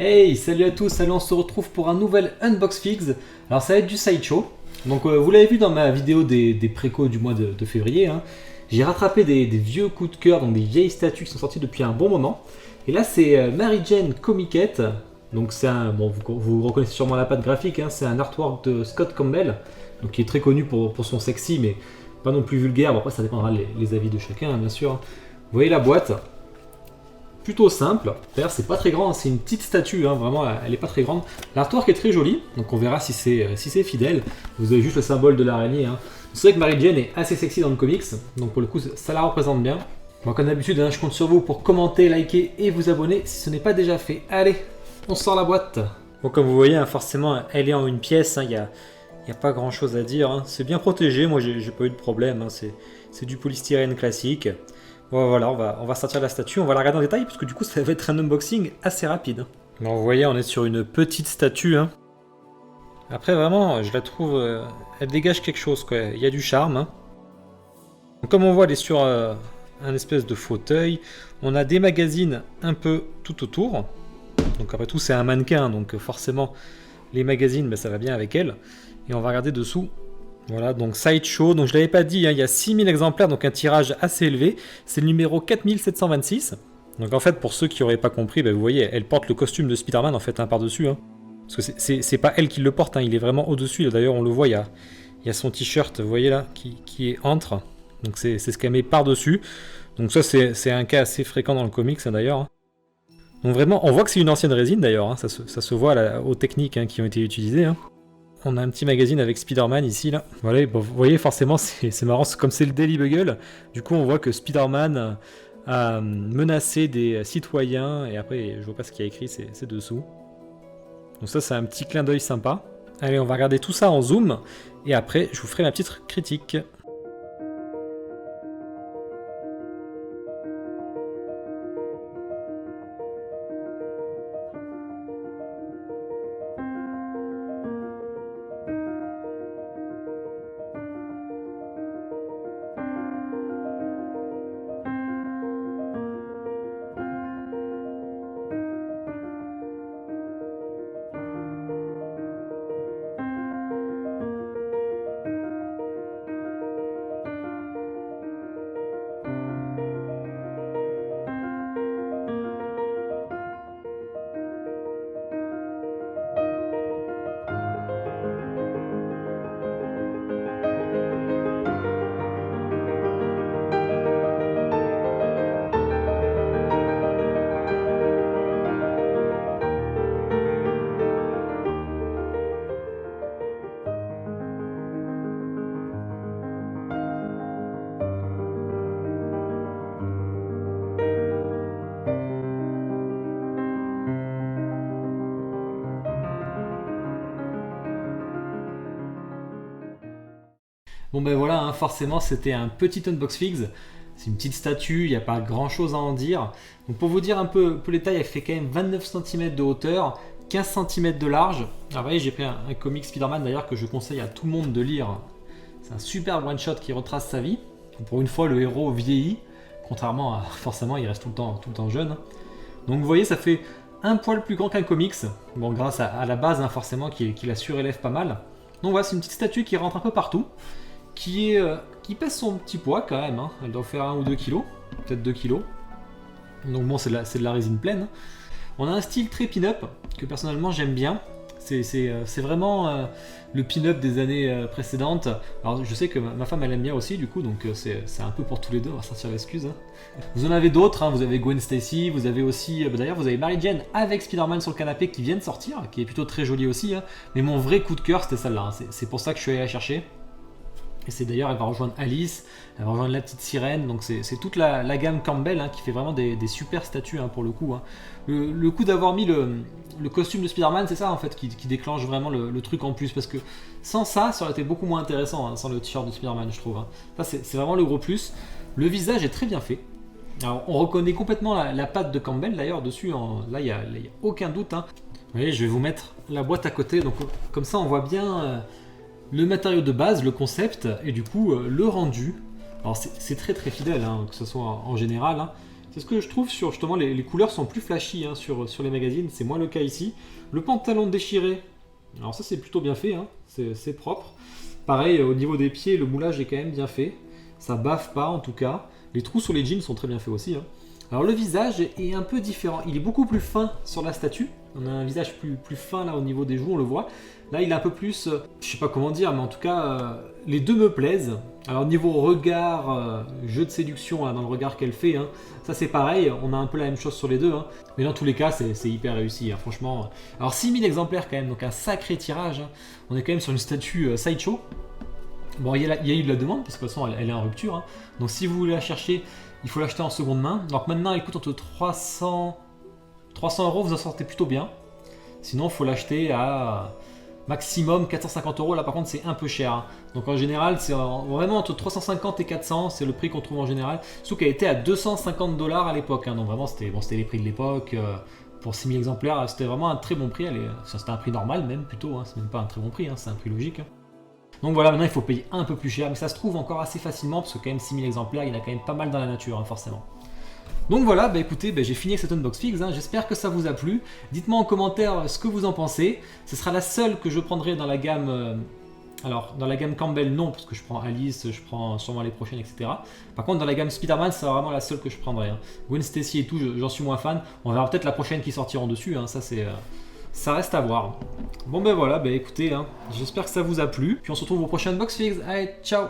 Hey, salut à tous, allez on se retrouve pour un nouvel Unbox Figs. Alors ça va être du sideshow. Donc vous l'avez vu dans ma vidéo des précos du mois de février, hein. J'ai rattrapé des vieux coups de cœur, donc des vieilles statues qui sont sorties depuis un bon moment. Et là c'est Mary Jane Comiquette. Donc c'est un, bon vous reconnaissez sûrement la patte graphique, hein, c'est un artwork de Scott Campbell, donc qui est très connu pour son sexy, mais pas non plus vulgaire. Bon, après ça dépendra les avis de chacun, hein, bien sûr. Vous voyez la boîte, plutôt simple. D'ailleurs, c'est pas très grand, c'est une petite statue, hein, vraiment, elle est pas très grande. L'artwork est très joli, donc on verra si c'est fidèle. Vous avez juste le symbole de l'araignée, hein. C'est vrai que Mary Jane est assez sexy dans le comics, donc pour le coup, ça la représente bien. Bon, comme d'habitude, hein, je compte sur vous pour commenter, liker et vous abonner si ce n'est pas déjà fait. Allez, on sort la boîte. Bon, comme vous voyez, hein, forcément, elle est en une pièce, il n'y a pas grand chose à dire, hein. C'est bien protégé, moi j'ai pas eu de problème, hein. C'est du polystyrène classique. Bon, voilà, on va sortir la statue, on va la regarder en détail, parce que du coup ça va être un unboxing assez rapide. Bon, vous voyez, on est sur une petite statue, hein. Après vraiment, je la trouve, elle dégage quelque chose, quoi. Il y a du charme, hein. Donc, comme on voit, elle est sur un espèce de fauteuil. On a des magazines un peu tout autour. Donc après tout c'est un mannequin, donc forcément les magazines, ben, ça va bien avec elle. Et on va regarder dessous. Voilà, donc Sideshow, donc je ne l'avais pas dit, hein, il y a 6000 exemplaires, donc un tirage assez élevé. C'est le numéro 4726. Donc en fait, pour ceux qui n'auraient pas compris, bah, vous voyez, elle porte le costume de Spider-Man en fait, hein, par-dessus. Hein. Parce que c'est pas elle qui le porte, hein, il est vraiment au-dessus. D'ailleurs, on le voit, il y a son t-shirt, vous voyez là, qui est entre. Donc c'est ce qu'elle met par-dessus. Donc ça, c'est un cas assez fréquent dans le comics, hein, d'ailleurs. Hein. Donc vraiment, on voit que c'est une ancienne résine, d'ailleurs. Hein, ça se voit là, aux techniques, hein, qui ont été utilisées. Hein. On a un petit magazine avec Spider-Man ici, là. Voilà, bon, vous voyez, forcément, c'est marrant, comme c'est le Daily Bugle, du coup, on voit que Spider-Man a menacé des citoyens, et après, je vois pas ce qu'il y a écrit, c'est dessous. Donc ça, c'est un petit clin d'œil sympa. Allez, on va regarder tout ça en zoom, et après, je vous ferai ma petite critique. Bon ben voilà, hein, forcément c'était un petit Unbox Figs. C'est une petite statue, il n'y a pas grand chose à en dire. Donc pour vous dire un peu les tailles, elle fait quand même 29 cm de hauteur, 15 cm de large. Alors vous voyez, j'ai pris un comic Spider-Man d'ailleurs que je conseille à tout le monde de lire. C'est un super one-shot qui retrace sa vie. Donc pour une fois, le héros vieillit, contrairement à forcément, il reste tout le temps jeune. Donc vous voyez, ça fait un poil plus grand qu'un comics. Bon, grâce à la base, hein, forcément, qui la surélève pas mal. Donc voilà, c'est une petite statue qui rentre un peu partout. Qui pèse son petit poids quand même, hein. Elle doit faire 1 ou 2 kg, peut-être 2 kg. Donc bon, c'est de la résine pleine. On a un style très pin-up que personnellement j'aime bien. C'est vraiment le pin-up des années précédentes. Alors je sais que ma femme elle aime bien aussi du coup, donc c'est un peu pour tous les deux, on va sortir l'excuse. Hein. Vous en avez d'autres, hein. Vous avez Gwen Stacy, vous avez aussi, d'ailleurs vous avez Mary Jane avec Spider-Man sur le canapé qui vient de sortir, qui est plutôt très jolie aussi. Hein. Mais mon vrai coup de cœur c'était celle-là, hein. C'est pour ça que je suis allé la chercher. Et c'est d'ailleurs, elle va rejoindre Alice, elle va rejoindre la petite sirène, donc c'est toute la gamme Campbell, hein, qui fait vraiment des super statues, hein, pour le coup. Hein. Le coup d'avoir mis le costume de Spider-Man, c'est ça en fait qui déclenche vraiment le truc en plus, parce que sans ça, ça aurait été beaucoup moins intéressant, hein, sans le t-shirt de Spider-Man, je trouve. Hein. Ça, c'est vraiment le gros plus. Le visage est très bien fait. Alors, on reconnaît complètement la patte de Campbell d'ailleurs dessus, là il n'y a aucun doute. Hein. Vous voyez, je vais vous mettre la boîte à côté, donc comme ça on voit bien le matériau de base, le concept, et du coup le rendu. Alors c'est très fidèle, hein, que ce soit en général. Hein. C'est ce que je trouve sur justement les couleurs sont plus flashy hein, sur les magazines, c'est moins le cas ici. Le pantalon déchiré, alors ça c'est plutôt bien fait, hein, c'est propre. Pareil, au niveau des pieds, le moulage est quand même bien fait. Ça baffe pas en tout cas. Les trous sur les jeans sont très bien faits aussi. Hein. Alors le visage est un peu différent. Il est beaucoup plus fin sur la statue. On a un visage plus fin là au niveau des joues, on le voit. Là il est un peu plus, je sais pas comment dire, mais en tout cas les deux me plaisent. Alors niveau regard, jeu de séduction là, dans le regard qu'elle fait, hein, ça c'est pareil, on a un peu la même chose sur les deux. Hein. Mais dans tous les cas c'est hyper réussi, hein, franchement. Alors 6000 exemplaires quand même, donc un sacré tirage. Hein. On est quand même sur une statue Sideshow. Bon, il y a eu de la demande, parce que de toute façon, elle est en rupture. Hein. Donc, si vous voulez la chercher, il faut l'acheter en seconde main. Donc, maintenant, elle coûte entre 300 euros, vous en sortez plutôt bien. Sinon, il faut l'acheter à maximum 450 euros. Là, par contre, c'est un peu cher. Hein. Donc, en général, c'est vraiment entre 350 et 400. C'est le prix qu'on trouve en général. Sauf qu'elle était à 250 $ à l'époque. Hein. Donc, vraiment, c'était les prix de l'époque. Pour 6000 exemplaires, c'était vraiment un très bon prix. C'était un prix normal, même plutôt. Hein. C'est même pas un très bon prix, hein. C'est un prix logique. Hein. Donc voilà, maintenant il faut payer un peu plus cher, mais ça se trouve encore assez facilement, parce que quand même 6000 exemplaires, il y en a quand même pas mal dans la nature, hein, forcément. Donc voilà, bah écoutez, j'ai fini avec cette unbox figs, hein. J'espère que ça vous a plu. Dites-moi en commentaire ce que vous en pensez. Ce sera la seule que je prendrai dans la gamme... alors, dans la gamme Campbell, non, parce que je prends Alice, je prends sûrement les prochaines, etc. Par contre, dans la gamme Spider-Man, c'est vraiment la seule que je prendrai. Hein. Gwen Stacy et tout, j'en suis moins fan. On verra peut-être la prochaine qui sortiront dessus, hein. Ça c'est... ça reste à voir. Bon ben voilà, écoutez, hein, j'espère que ça vous a plu. Puis on se retrouve au prochain unbox figs. Allez, ciao!